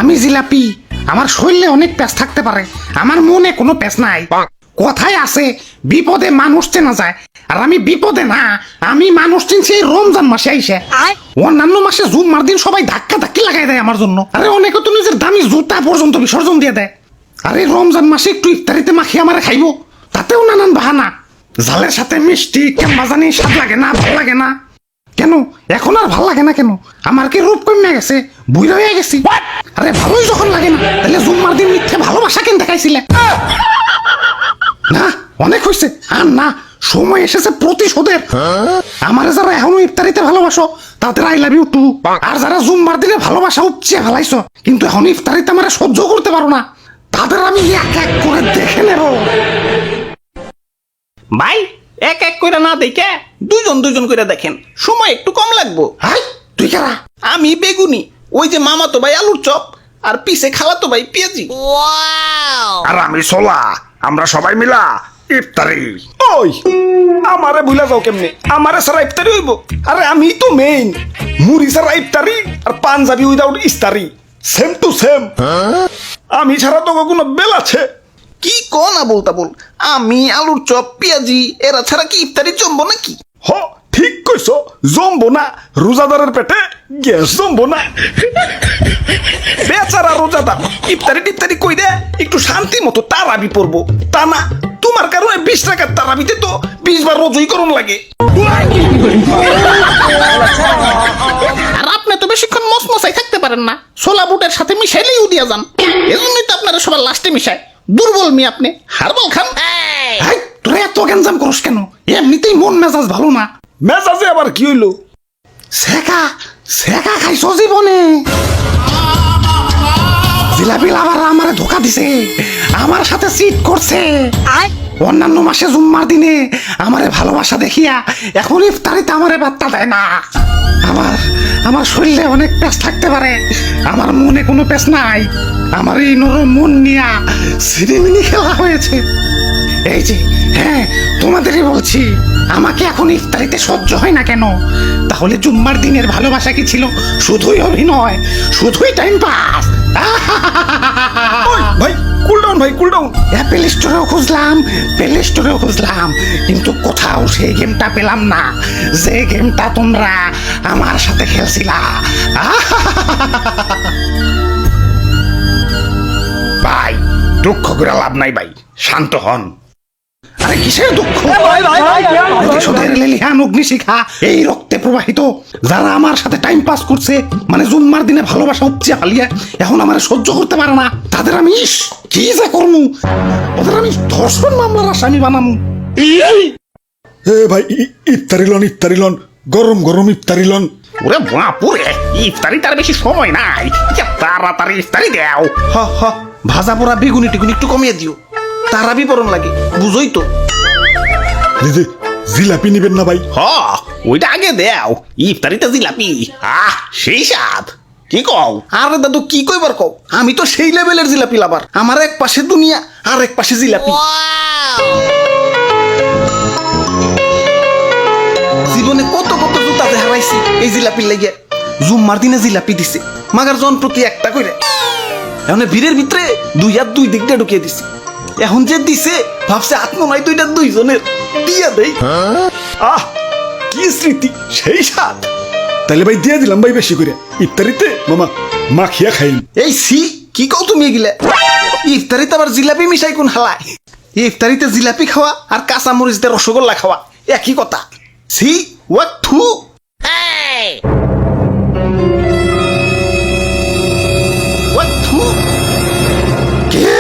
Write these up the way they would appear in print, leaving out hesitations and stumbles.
আমি জিলাপি, আমার শরীরে অনেক প্যাঁচ থাকতে পারে, আমার মনে কোনো প্যাঁচ নাই। কথায় আছে বিপদে মানুষ চেনা যায়, আর আমি বিপদে না, আমি মানুষ চিনছি এই রমজান মাসে আইসে। অন্যান্য মাসে জুম্মার দিন সবাই ধাক্কা ধাক্কি লাগাই দেয় আমার জন্য, আরে অনেকে তো নিজের দামি জুতা পর্যন্ত বিসর্জন দিয়ে দেয়। আরে রমজান মাসে একটু ইফতারিতে মাখিয়ে আমারে খাইবো, তাতেও নানান বাহানা। জালের সাথে মিষ্টি কেমন জানি স্বাদ লাগে না, ভালো লাগে না কেন? এখন আর ভাল লাগে না কেন? আমার কি রূপ কমে গেছে, বুইড়া হয়ে গেছি? আরে ভালোই যখন লাগে না, তাহলে জুম্মার দিন মিথ্যে ভালোবাসা কেন দেখাইছিলে? না অনেক হয়েছে, আর না, সময় এসেছে প্রতিশোধের। আমারে যারা এখনো ইফতারিতে ভালোবাসো তাদের আই লাভ ইউ টু, আর যারা জুম্মার দিনে ভালোবাসা উপচে ফেলাইছো কিন্তু এখন ইফতারিতে আমারে সহ্য করতে পারো না, তাদের আমি এক এক করে দেখে নেব। ভাই এক এক করে না দেখে দুজন দুজন করে দেখেন, সময় একটু কম লাগবো। হাই তুই কারা? আমি বেগুনি, ওই যে মামাতো ভাই আলুর চপ, আর পিছে খালাতো ভাই পেঁয়াজি। আর আমি সোলা, আমরা সবাই মিলা ইফতারি। ওই আমারে ভুলে যাও কেমনে? আমারে সারা ইফতারি হইব? আরে আমি তো মেইন, মুড়ি সারা ইফতারি আর পাঞ্জাবি উইদাউট ইস্তারি, সেম টু সেম। আমি ছাড়া তো কোনো বেল আছে? কি কো না বলতা বল, আমি আলুর চপ পেঁয়াজি এরা ছাড়া কি ইফতারি জমবো নাকি? হ ঠিক কইছো, জমবো না, রোজাদারের পেটে গ্যাস জমবো না। বেচারা রোজাদার ইফতারি টিফতারি কই দে একটু শান্তি মতো তারাবি পড়বো, তা না তোমার কারণে 20 টাকার তারাবিতে তো 20 বার রোজই করণ লাগে। আর আপনি তো বেশিক্ষণ মসমসাই থাকতে পারেন না, ছোলা বুটের সাথে মিশাইলেই উদিয়া যান, এজন্যই তো আপনারা সবার লাস্টে মিশায়। দুর্বল মি আপনি, হারবল খান। হাই তোরা এত গ্যাঞ্জাম করস কেন? এমনিতেই মন মেজাজ ভালো না। মেজাজে আবার কি হইলো? সেকা সেকা খাইছো জীবনে? জিলাপি আবার আমারে ধোকা দিছে, আমার সাথে চিট করছে। অন্যান্য মাসে জুম্মার দিনে আমারে ভালোবাসা দেখিয়া এখন ইফতারিতে আমারে বার্তা দেয় না। আমার আমার শরীরে অনেক প্যাঁচ থাকতে পারে, আমার মনে কোনো প্যাঁচ নাই। আমার এই নরম মন নিয়া সিনেমিনি খেলা হয়েছে। এই যে হ্যাঁ তোমাদেরই বলছি, আমাকে এখন ইফতারিতে সহ্য হয় না কেন? তাহলে জুম্মার দিনের ভালোবাসা কি ছিল শুধুই অভিনয়, শুধুই টাইম পাস? ভাই কুল ডাউন, ভাই কুল ডাউন। অ্যাপেল স্টোরেও খুঁজলাম, প্লে স্টোরেও খুঁজলাম, কিন্তু কোথাও সেই গেমটা পেলাম না, যে গেমটা তোমরা আমার সাথে খেলছিলা। ভাই দুঃখ করে লাভ নাই ভাই, শান্ত হন। আরে কিসের দুঃখ? প্রতিশোধের লেলিহান অগ্নিশিখা এই রক্তে প্রবাহিত। যারা আমার সাথে টাইম পাস করছে, মানে জুম্মার দিনে ভালোবাসা উপচে ফালিয়ে এখন আমার সহ্য করতে পারে না, তাদের আমি কি যে করমু, ওদের আমি ধর্ষণ মামলার আসামি বানামু। এ ভাই ইফতারি লন, ইফতারি লন, গরম গরম ইফতারি লন। ওরে বাপুরে, ইফতারি তার বেশি সময় নাই, তাড়াতাড়ি ইফতারি দাও। হ হ, ভাজা পোড়া বেগুনি টিগুনি একটু কমিয়ে দিও, তারাবি পরন লাগে, বুঝোই তো। দিদি জিলাপি নিবেন না ভাই? হ ওইটা আগে দাও, ইফতারিতে জিলাপি, আহ সেই স্বাদ। কি কও? আরে দাদু কি কইবার কও, আমি তো সেই লেভেলের জিলাপি লাভার, আমার এক পাশে দুনিয়া আর এক পাশে জিলাপি। জীবনে কত কত জুতাতে হারাইছি এই জিলাপির লেগে। জুম্মার দিনে জিলাপি দিছে মাগার জন প্রতি একটা কইরে, এখন ভিড়ের ভিতরে দুই হাত দুই দিক দিয়ে ঢুকিয়ে দিছি। এখন যে দিছে ভাবছে আত্মনয় দুইটা দুইজনের দিয়া দেই। আহ কি স্মৃতি, সেই স্বাদ। তাহলে ভাই দিয়ে দিলাম ভাই বেশি করে, ইফতারিতে মামা মাখিয়া খাইন। এই সি কি কও তুমি এগুলা? ইফতারিতে আবার জিলাপি মিশাই কোন হালায়? ইফতারিতে জিলাপি খাওয়া আর কাঁচা মরিচ দিয়ে রসগোল্লা খাওয়া একই কথা। সি ওয়াট থু। What থু? কে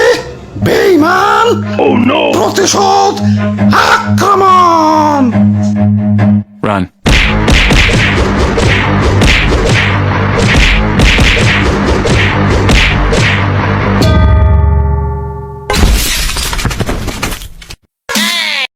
বেঈমান? প্রতিশোধ, আক্রমণ! Run.